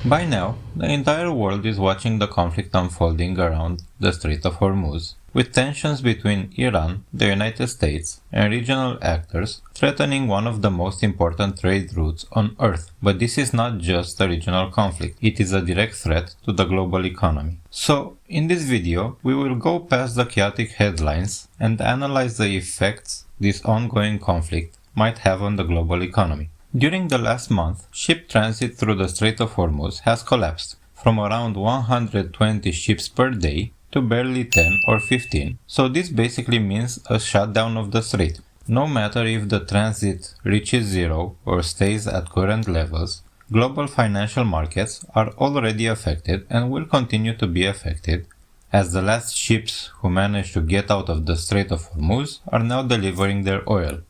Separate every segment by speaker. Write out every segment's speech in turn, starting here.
Speaker 1: By now, the entire world is watching the conflict unfolding around the Strait of Hormuz, with tensions between Iran, the United States, and regional actors threatening one of the most important trade routes on Earth. But this is not just a regional conflict, it is a direct threat to the global economy. So, in this video, we will go past the chaotic headlines and analyze the effects this ongoing conflict might have on the global economy. During the last month, ship transit through the Strait of Hormuz has collapsed from around 120 ships per day to barely 10 or 15, so this basically means a shutdown of the strait. No matter if the transit reaches zero or stays at current levels, global financial markets are already affected and will continue to be affected, as the last ships who managed to get out of the Strait of Hormuz are now delivering their oil.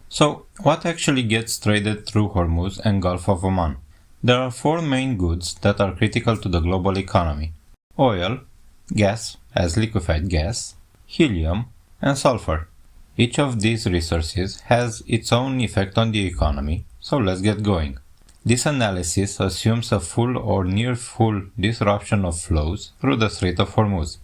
Speaker 1: So, what actually gets traded through Hormuz and Gulf of Oman? There are four main goods that are critical to the global economy: oil, gas as liquefied gas, helium, and sulfur. Each of these resources has its own effect on the economy, so let's get going. This analysis assumes a full or near full disruption of flows through the Strait of Hormuz.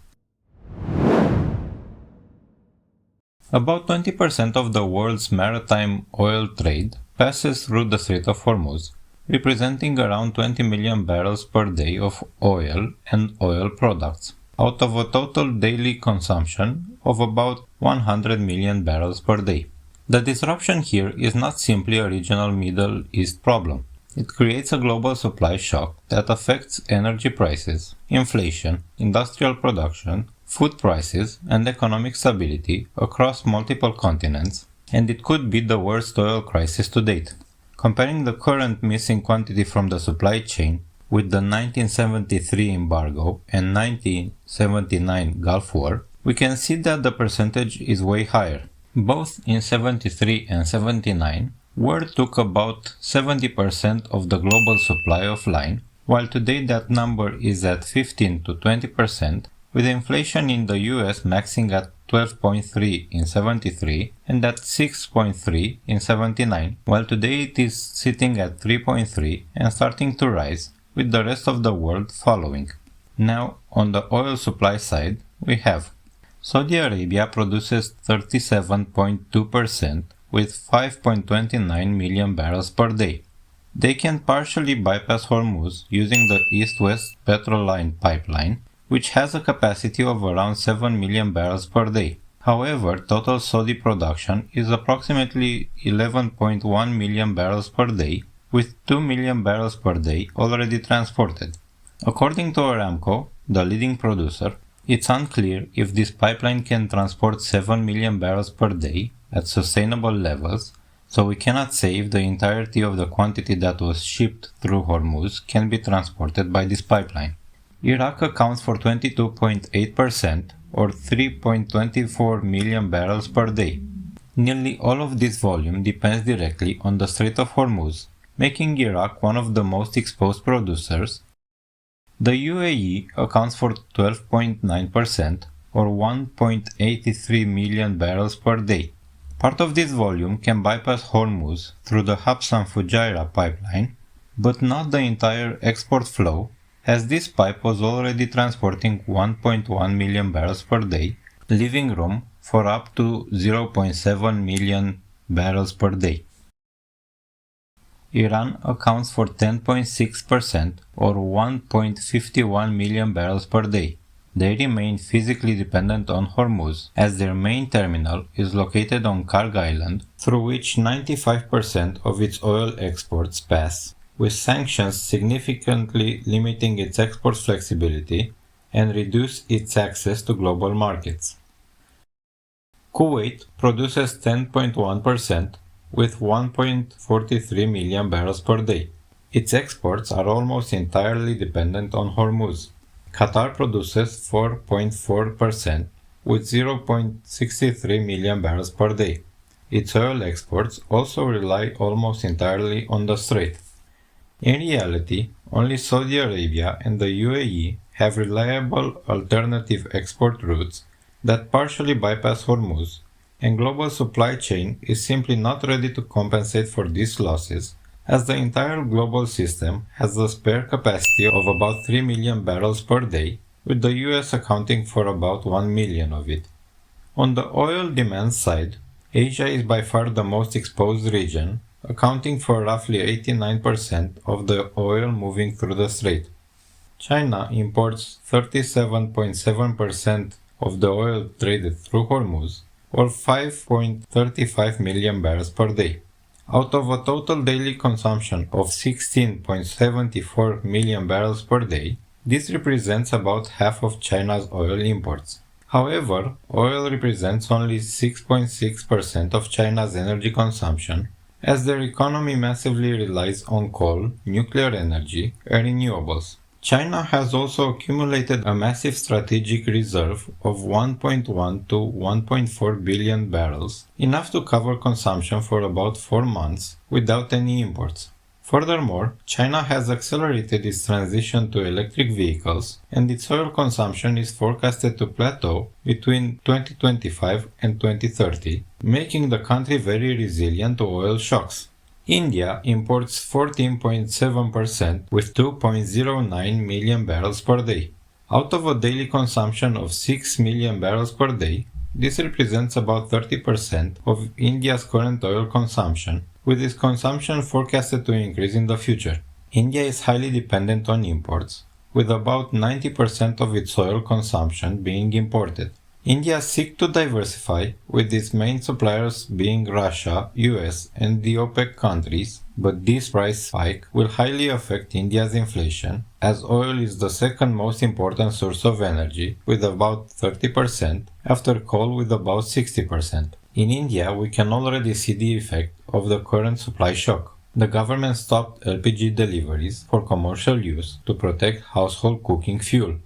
Speaker 1: About 20% of the world's maritime oil trade passes through the Strait of Hormuz, representing around 20 million barrels per day of oil and oil products, out of a total daily consumption of about 100 million barrels per day. The disruption here is not simply a regional Middle East problem. It creates a global supply shock that affects energy prices, inflation, industrial production, food prices, and economic stability across multiple continents, and it could be the worst oil crisis to date. Comparing the current missing quantity from the supply chain with the 1973 embargo and 1979 Gulf War, we can see that the percentage is way higher. Both in 73 and 79, war took about 70% of the global supply offline, while today that number is at 15 to 20%, with inflation in the US maxing at 12.3 in 73 and at 6.3 in 79, while today it is sitting at 3.3 and starting to rise, with the rest of the world following. Now, on the oil supply side, we have Saudi Arabia produces 37.2% with 5.29 million barrels per day. They can partially bypass Hormuz using the East-West Petrol Line pipeline, which has a capacity of around 7 million barrels per day. However, total Saudi production is approximately 11.1 million barrels per day, with 2 million barrels per day already transported. According to Aramco, the leading producer, it's unclear if this pipeline can transport 7 million barrels per day at sustainable levels, so we cannot say if the entirety of the quantity that was shipped through Hormuz can be transported by this pipeline. Iraq accounts for 22.8% or 3.24 million barrels per day. Nearly all of this volume depends directly on the Strait of Hormuz, making Iraq one of the most exposed producers. The UAE accounts for 12.9% or 1.83 million barrels per day. Part of this volume can bypass Hormuz through the Habs and Fujairah pipeline, but not the entire export flow, as this pipe was already transporting 1.1 million barrels per day, leaving room for up to 0.7 million barrels per day. Iran accounts for 10.6% or 1.51 million barrels per day. They remain physically dependent on Hormuz, as their main terminal is located on Karg Island, through which 95% of its oil exports pass, with sanctions significantly limiting its export flexibility and reduce its access to global markets. Kuwait produces 10.1% with 1.43 million barrels per day. Its exports are almost entirely dependent on Hormuz. Qatar produces 4.4% with 0.63 million barrels per day. Its oil exports also rely almost entirely on the strait. In reality, only Saudi Arabia and the UAE have reliable alternative export routes that partially bypass Hormuz, and global supply chain is simply not ready to compensate for these losses, as the entire global system has a spare capacity of about 3 million barrels per day, with the US accounting for about 1 million of it. On the oil demand side, Asia is by far the most exposed region, accounting for roughly 89% of the oil moving through the strait. China imports 37.7% of the oil traded through Hormuz, or 5.35 million barrels per day. Out of a total daily consumption of 16.74 million barrels per day, this represents about half of China's oil imports. However, oil represents only 6.6% of China's energy consumption, as their economy massively relies on coal, nuclear energy, and renewables. China has also accumulated a massive strategic reserve of 1.1 to 1.4 billion barrels, enough to cover consumption for about 4 months without any imports. Furthermore, China has accelerated its transition to electric vehicles, and its oil consumption is forecasted to plateau between 2025 and 2030, making the country very resilient to oil shocks. India imports 14.7% with 2.09 million barrels per day. Out of a daily consumption of 6 million barrels per day, this represents about 30% of India's current oil consumption, with its consumption forecasted to increase in the future. India is highly dependent on imports, with about 90% of its oil consumption being imported. India seeks to diversify, with its main suppliers being Russia, US, and the OPEC countries, but this price spike will highly affect India's inflation, as oil is the second most important source of energy, with about 30%, after coal with about 60%. In India, we can already see the effect of the current supply shock. The government stopped LPG deliveries for commercial use to protect household cooking fuel.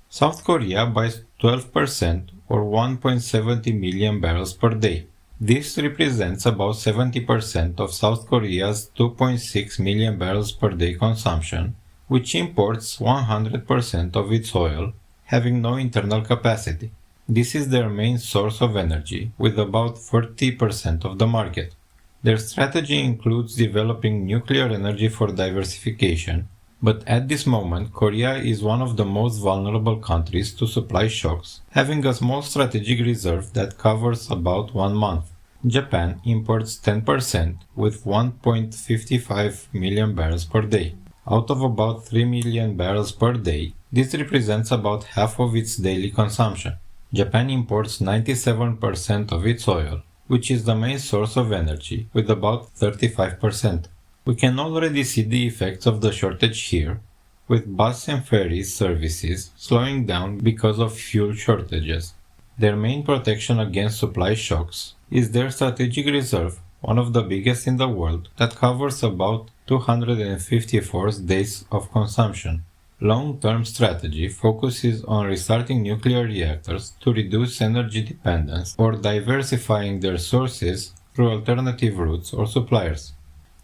Speaker 1: South Korea buys 12% or 1.70 million barrels per day. This represents about 70% of South Korea's 2.6 million barrels per day consumption, which imports 100% of its oil, having no internal capacity. This is their main source of energy, with about 40% of the market. Their strategy includes developing nuclear energy for diversification, but at this moment Korea is one of the most vulnerable countries to supply shocks, having a small strategic reserve that covers about 1 month. Japan imports 10% with 1.55 million barrels per day. Out of about 3 million barrels per day, this represents about half of its daily consumption. Japan imports 97% of its oil, which is the main source of energy, with about 35%. We can already see the effects of the shortage here, with bus and ferry services slowing down because of fuel shortages. Their main protection against supply shocks is their strategic reserve, one of the biggest in the world, that covers about 254 days of consumption. Long-term strategy focuses on restarting nuclear reactors to reduce energy dependence or diversifying their sources through alternative routes or suppliers.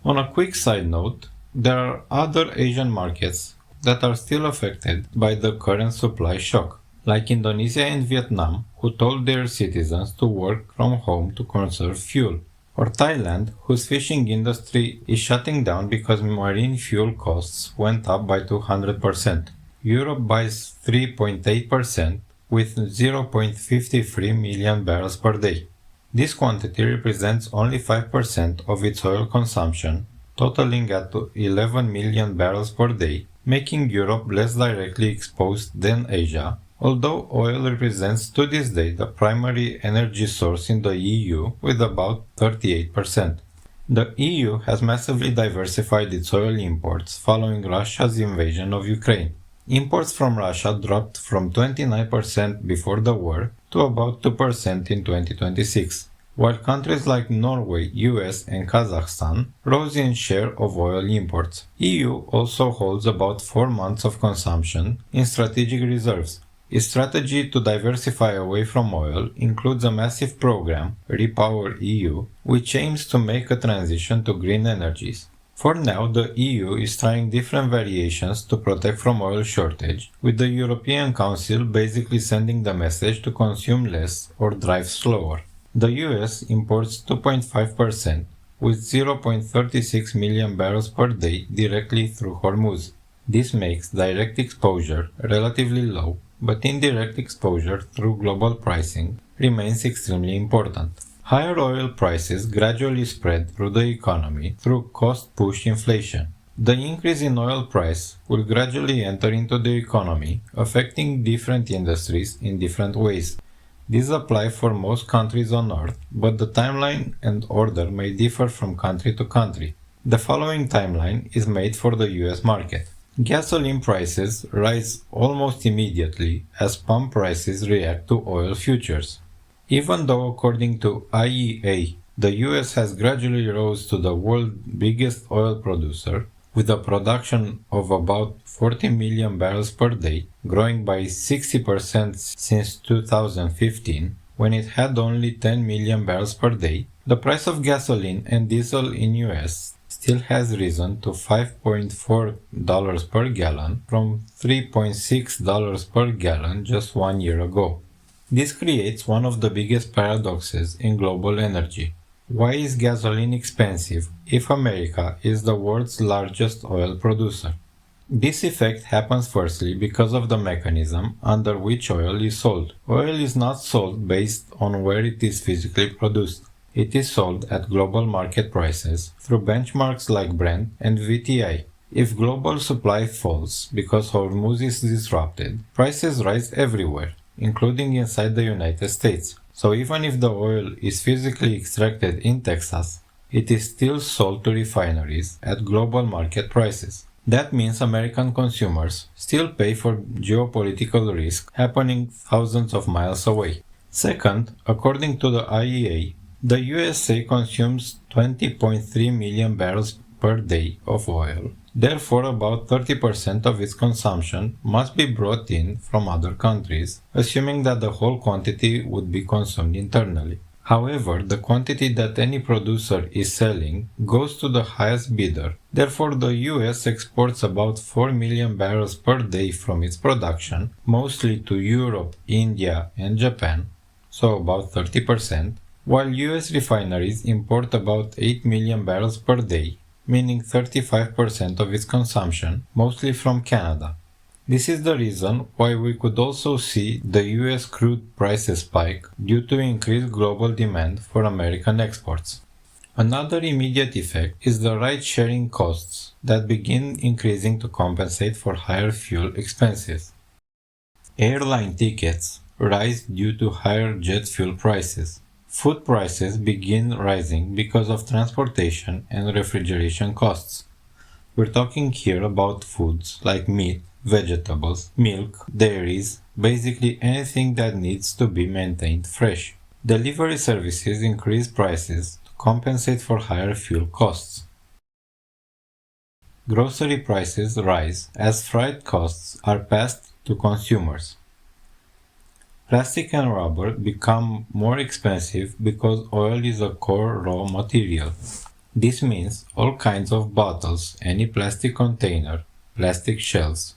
Speaker 1: On a quick side note, there are other Asian markets that are still affected by the current supply shock, like Indonesia and Vietnam, who told their citizens to work from home to conserve fuel, or Thailand, whose fishing industry is shutting down because marine fuel costs went up by 200%. Europe buys 3.8% with 0.53 million barrels per day. This quantity represents only 5% of its oil consumption, totaling at 11 million barrels per day, making Europe less directly exposed than Asia, although oil represents to this day the primary energy source in the EU with about 38%. The EU has massively diversified its oil imports following Russia's invasion of Ukraine. Imports from Russia dropped from 29% before the war to about 2% in 2026, while countries like Norway, US and Kazakhstan rose in share of oil imports. EU also holds about 4 months of consumption in strategic reserves. Its strategy to diversify away from oil includes a massive program, Repower EU, which aims to make a transition to green energies. For now, the EU is trying different variations to protect from oil shortage, with the European Council basically sending the message to consume less or drive slower. The US imports 2.5%, with 0.36 million barrels per day directly through Hormuz. This makes direct exposure relatively low, but indirect exposure through global pricing remains extremely important. Higher oil prices gradually spread through the economy through cost-push inflation. The increase in oil price will gradually enter into the economy, affecting different industries in different ways. These apply for most countries on Earth, but the timeline and order may differ from country to country. The following timeline is made for the US market. Gasoline prices rise almost immediately as pump prices react to oil futures. Even though, according to IEA, the US has gradually rose to the world's biggest oil producer, with a production of about 40 million barrels per day, growing by 60% since 2015, when it had only 10 million barrels per day, the price of gasoline and diesel in US still has risen to $5.4 per gallon from $3.6 per gallon just 1 year ago. This creates one of the biggest paradoxes in global energy. Why is gasoline expensive if America is the world's largest oil producer? This effect happens firstly because of the mechanism under which oil is sold. Oil is not sold based on where it is physically produced. It is sold at global market prices through benchmarks like Brent and WTI. If global supply falls because Hormuz is disrupted, prices rise everywhere, including inside the United States. So even if the oil is physically extracted in Texas, it is still sold to refineries at global market prices. That means American consumers still pay for geopolitical risk happening thousands of miles away. Second, according to the IEA, the USA consumes 20.3 million barrels per day of oil. Therefore, about 30% of its consumption must be brought in from other countries, assuming that the whole quantity would be consumed internally. However, the quantity that any producer is selling goes to the highest bidder. Therefore, the US exports about 4 million barrels per day from its production, mostly to Europe, India, and Japan, so about 30%, while US refineries import about 8 million barrels per day, meaning 35% of its consumption, mostly from Canada. This is the reason why we could also see the US crude prices spike due to increased global demand for American exports. Another immediate effect is the ride-sharing costs that begin increasing to compensate for higher fuel expenses. Airline tickets rise due to higher jet fuel prices. Food prices begin rising because of transportation and refrigeration costs. We're talking here about foods like meat, vegetables, milk, dairies, basically anything that needs to be maintained fresh. Delivery services increase prices to compensate for higher fuel costs. Grocery prices rise as freight costs are passed to consumers. Plastic and rubber become more expensive because oil is a core raw material. This means all kinds of bottles, any plastic container, plastic shells,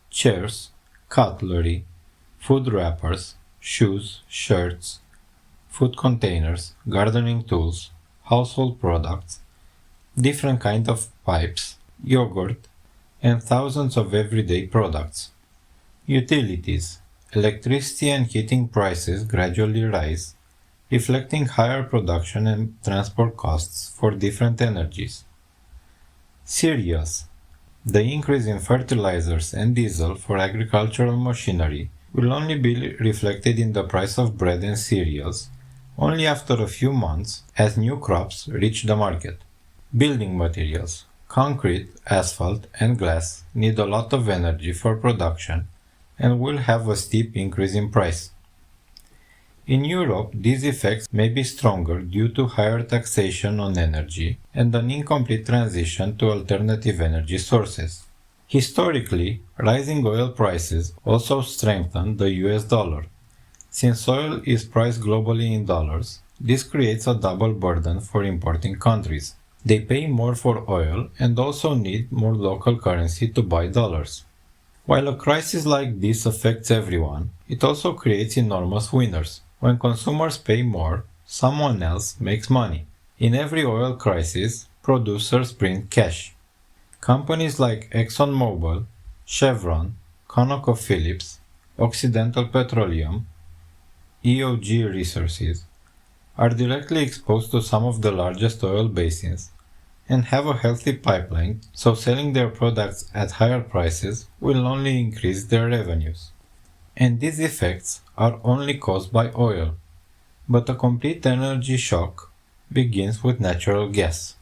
Speaker 1: chairs, cutlery, food wrappers, shoes, shirts, food containers, gardening tools, household products, different kinds of pipes, yogurt, and thousands of everyday products. Utilities. Electricity and heating prices gradually rise, reflecting higher production and transport costs for different energies. Cereals. The increase in fertilizers and diesel for agricultural machinery will only be reflected in the price of bread and cereals only after a few months as new crops reach the market. Building materials. Concrete, asphalt, and glass need a lot of energy for production and will have a steep increase in price. In Europe, these effects may be stronger due to higher taxation on energy and an incomplete transition to alternative energy sources. Historically, rising oil prices also strengthened the US dollar. Since oil is priced globally in dollars, this creates a double burden for importing countries. They pay more for oil and also need more local currency to buy dollars. While a crisis like this affects everyone, it also creates enormous winners. When consumers pay more, someone else makes money. In every oil crisis, producers bring cash. Companies like ExxonMobil, Chevron, ConocoPhillips, Occidental Petroleum, EOG Resources are directly exposed to some of the largest oil basins and have a healthy pipeline, so selling their products at higher prices will only increase their revenues. And these effects are only caused by oil. But a complete energy shock begins with natural gas.